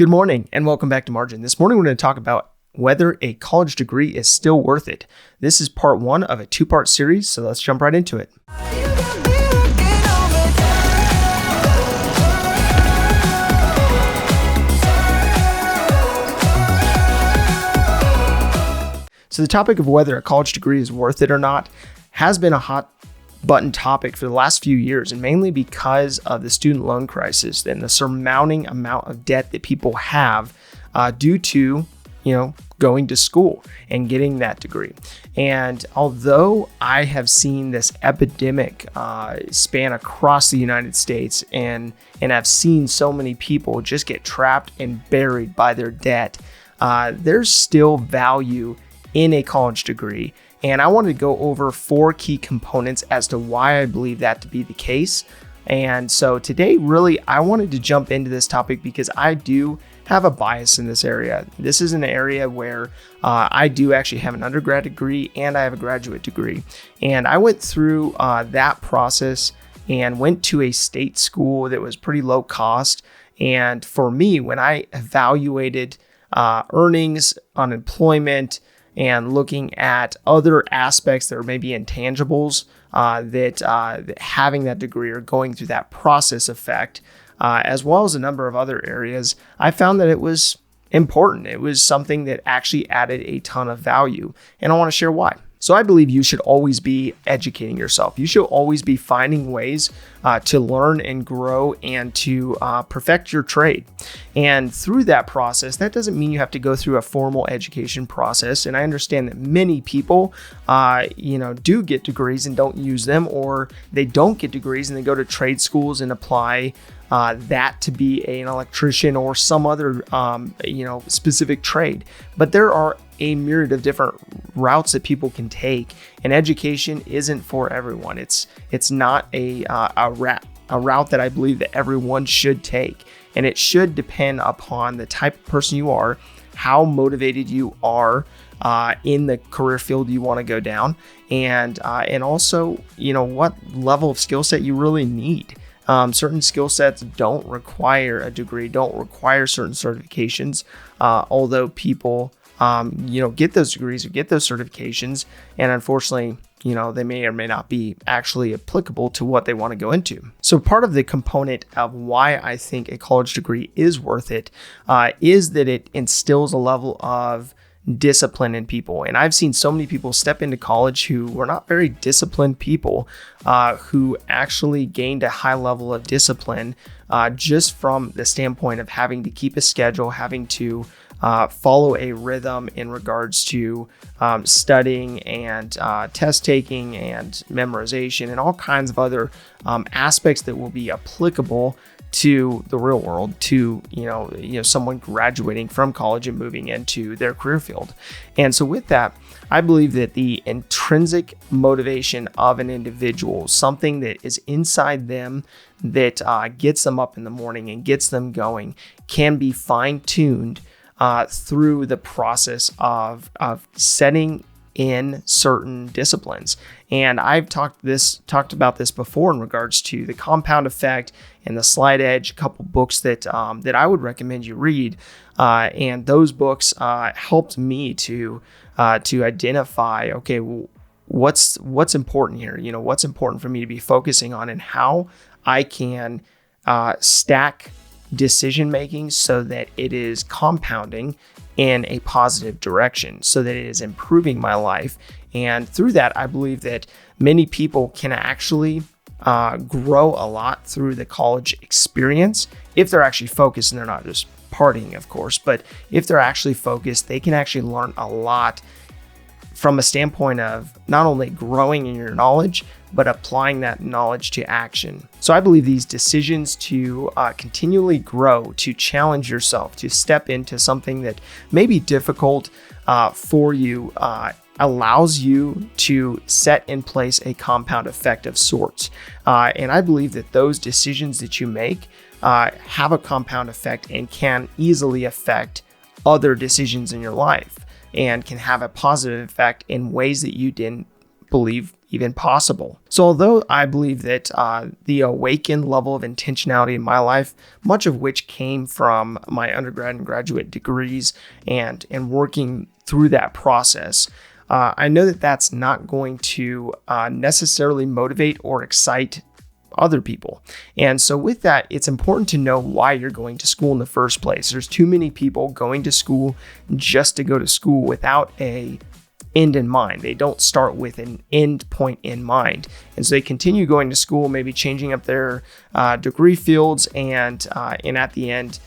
Good morning and welcome back to Margin. This morning we're going to talk about whether a college degree is still worth it. This is part one of a two-part series, so let's jump right into it. So the topic of whether a college degree is worth it or not has been a hot button topic for the last few years, and mainly because of the student loan crisis and the surmounting amount of debt that people have due to, going to school and getting that degree. And although I have seen this epidemic span across the United States and I've seen so many people just get trapped and buried by their debt, there's still value in a college degree. And I wanted to go over 4 key components as to why I believe that to be the case. And so today, really, I wanted to jump into this topic because I do have a bias in this area. This is an area where I do actually have an undergrad degree and I have a graduate degree. And I went through that process and went to a state school that was pretty low cost. And for me, when I evaluated earnings, unemployment, and looking at other aspects that are maybe intangibles that having that degree or going through that process effect, as well as a number of other areas, I found that it was important. It was something that actually added a ton of value, and I want to share why. So I believe you should always be educating yourself. You should always be finding ways to learn and grow and to perfect your trade. And through that process, that doesn't mean you have to go through a formal education process. And I understand that many people, do get degrees and don't use them, or they don't get degrees and they go to trade schools and apply that to be an electrician or some other, specific trade. But there are a myriad of different routes that people can take, and education isn't for everyone. It's not a route that I believe that everyone should take, and it should depend upon the type of person you are, how motivated you are in the career field you want to go down, and also what level of skill set you really need. Certain skill sets don't require a degree, don't require certain certifications, although people get those degrees or get those certifications, and unfortunately, they may or may not be actually applicable to what they want to go into. So part of the component of why I think a college degree is worth it is that it instills a level of discipline in people. And I've seen so many people step into college who were not very disciplined people, who actually gained a high level of discipline just from the standpoint of having to keep a schedule, having to follow a rhythm in regards to studying and test taking and memorization and all kinds of other aspects that will be applicable to the real world, to someone graduating from college and moving into their career field. And so with that, I believe that the intrinsic motivation of an individual, something that is inside them that gets them up in the morning and gets them going, can be fine-tuned through the process of setting in certain disciplines. And I've talked about this before in regards to the compound effect and the slight edge, a couple books that I would recommend you read. And those books helped me to identify, okay, what's important here? What's important for me to be focusing on, and how I can stack decision making so that it is compounding in a positive direction, so that it is improving my life. And through that, I believe that many people can actually grow a lot through the college experience if they're actually focused and they're not just partying, of course. But if they're actually focused, they can actually learn a lot from a standpoint of not only growing in your knowledge, but applying that knowledge to action. So I believe these decisions to continually grow, to challenge yourself, to step into something that may be difficult for you, allows you to set in place a compound effect of sorts. And I believe that those decisions that you make have a compound effect and can easily affect other decisions in your life, and can have a positive effect in ways that you didn't believe even possible. So although I believe that the awakened level of intentionality in my life, much of which came from my undergrad and graduate degrees and working through that process, I know that that's not going to necessarily motivate or excite other people. And so with that, it's important to know why you're going to school in the first place. There's too many people going to school just to go to school without a end in mind. They don't start with an end point in mind. And so they continue going to school, maybe changing up their degree fields, and at the end,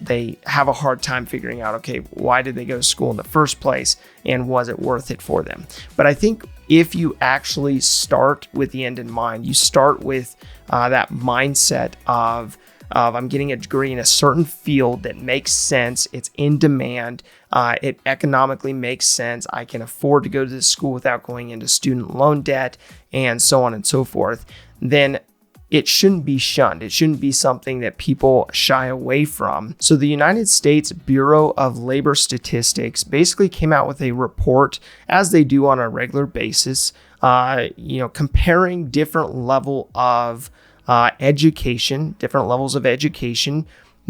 they have a hard time figuring out, okay, why did they go to school in the first place, and was it worth it for them? But I think if you actually start with the end in mind, you start with that mindset of I'm getting a degree in a certain field that makes sense, it's in demand, it economically makes sense, I can afford to go to this school without going into student loan debt, and so on and so forth, then it shouldn't be shunned. It shouldn't be something that people shy away from. So the United States Bureau of Labor Statistics basically came out with a report, as they do on a regular basis, comparing different level of education, different levels of education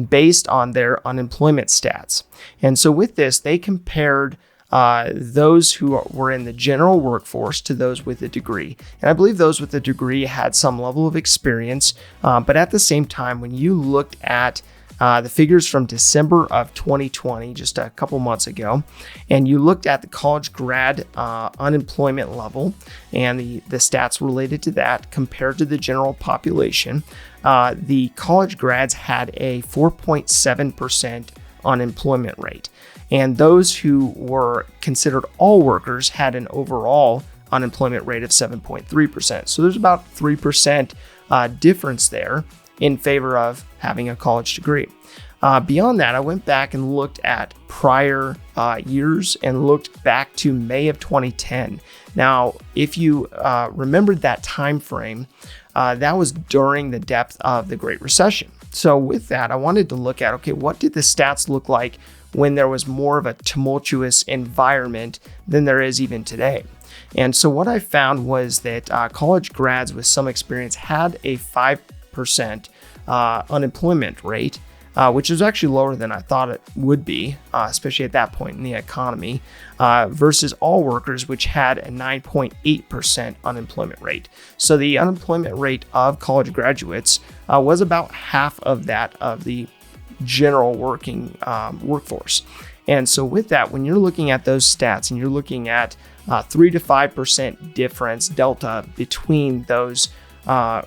based on their unemployment stats. And so with this, they compared those who were in the general workforce to those with a degree. And I believe those with a degree had some level of experience, but at the same time, when you looked at the figures from December of 2020, just a couple months ago, and you looked at the college grad unemployment level and the stats related to that compared to the general population, the college grads had a 4.7% unemployment rate. And those who were considered all workers had an overall unemployment rate of 7.3%. So there's about 3% difference there in favor of having a college degree. Beyond that, I went back and looked at prior years and looked back to May of 2010. Now, if you remembered that time frame, that was during the depth of the Great Recession. So with that, I wanted to look at, okay, what did the stats look like when there was more of a tumultuous environment than there is even today? And so what I found was that college grads with some experience had a 5% unemployment rate, which is actually lower than I thought it would be, especially at that point in the economy, versus all workers, which had a 9.8% unemployment rate. So the unemployment rate of college graduates was about half of that of the general working workforce. And so with that, when you're looking at those stats and you're looking at 3 to 5% difference delta between those who are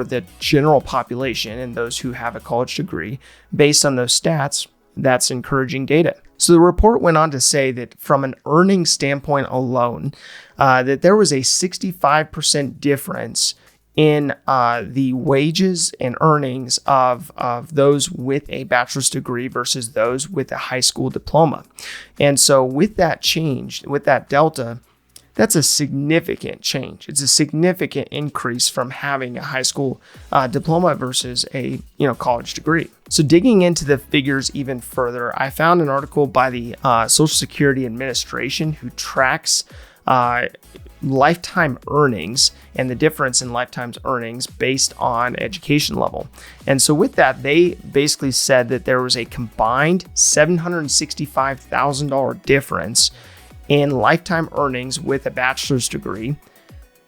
the general population and those who have a college degree, based on those stats, that's encouraging data. So the report went on to say that from an earnings standpoint alone, that there was a 65% difference in the wages and earnings of those with a bachelor's degree versus those with a high school diploma. And so with that change, with that delta, that's a significant change. It's a significant increase from having a high school diploma versus a college degree. So digging into the figures even further, I found an article by the Social Security Administration who tracks lifetime earnings and the difference in lifetime earnings based on education level. And so with that, they basically said that there was a combined $765,000 difference in lifetime earnings with a bachelor's degree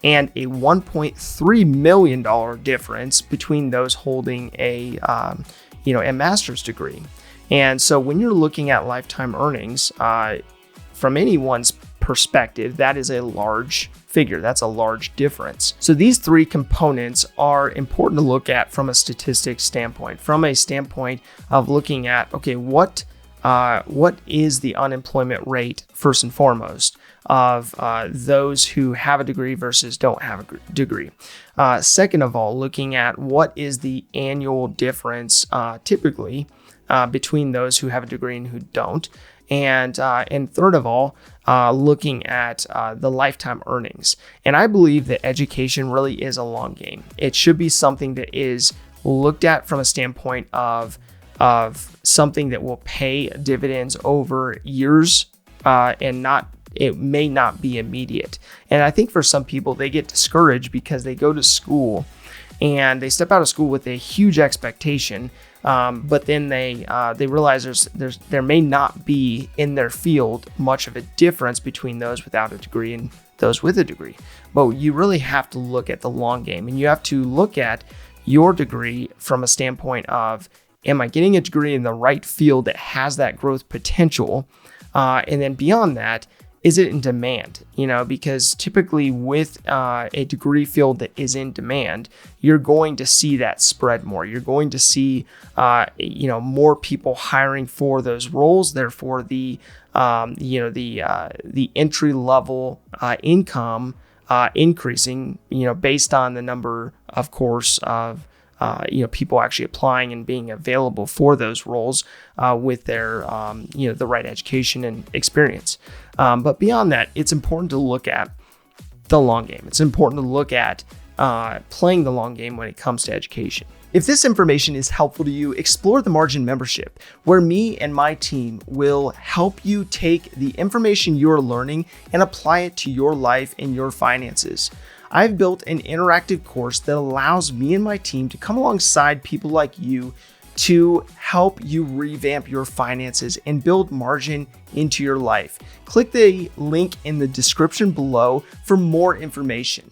and a $1.3 million difference between those holding a master's degree. And so when you're looking at lifetime earnings, from anyone's perspective, that is a large figure. That's a large difference. So these three components are important to look at from a statistics standpoint, from a standpoint of looking at, okay, what is the unemployment rate first and foremost of those who have a degree versus don't have a degree. Second of all, looking at what is the annual difference typically between those who have a degree and who don't. And third of all, looking at the lifetime earnings. And I believe that education really is a long game. It should be something that is looked at from a standpoint of something that will pay dividends over years and not it may not be immediate. And I think for some people, they get discouraged because they go to school and they step out of school with a huge expectation, but then they realize there may not be in their field much of a difference between those without a degree and those with a degree. But you really have to look at the long game, and you have to look at your degree from a standpoint of, am I getting a degree in the right field that has that growth potential? And then beyond that, is it in demand? Because typically with a degree field that is in demand, you're going to see that spread more. You're going to see, more people hiring for those roles. Therefore, the entry level income increasing, based on the number, of course, of people actually applying and being available for those roles with their, the right education and experience. But beyond that, it's important to look at the long game. It's important to look at playing the long game when it comes to education. If this information is helpful to you, explore the Margin membership, where me and my team will help you take the information you're learning and apply it to your life and your finances. I've built an interactive course that allows me and my team to come alongside people like you to help you revamp your finances and build margin into your life. Click the link in the description below for more information.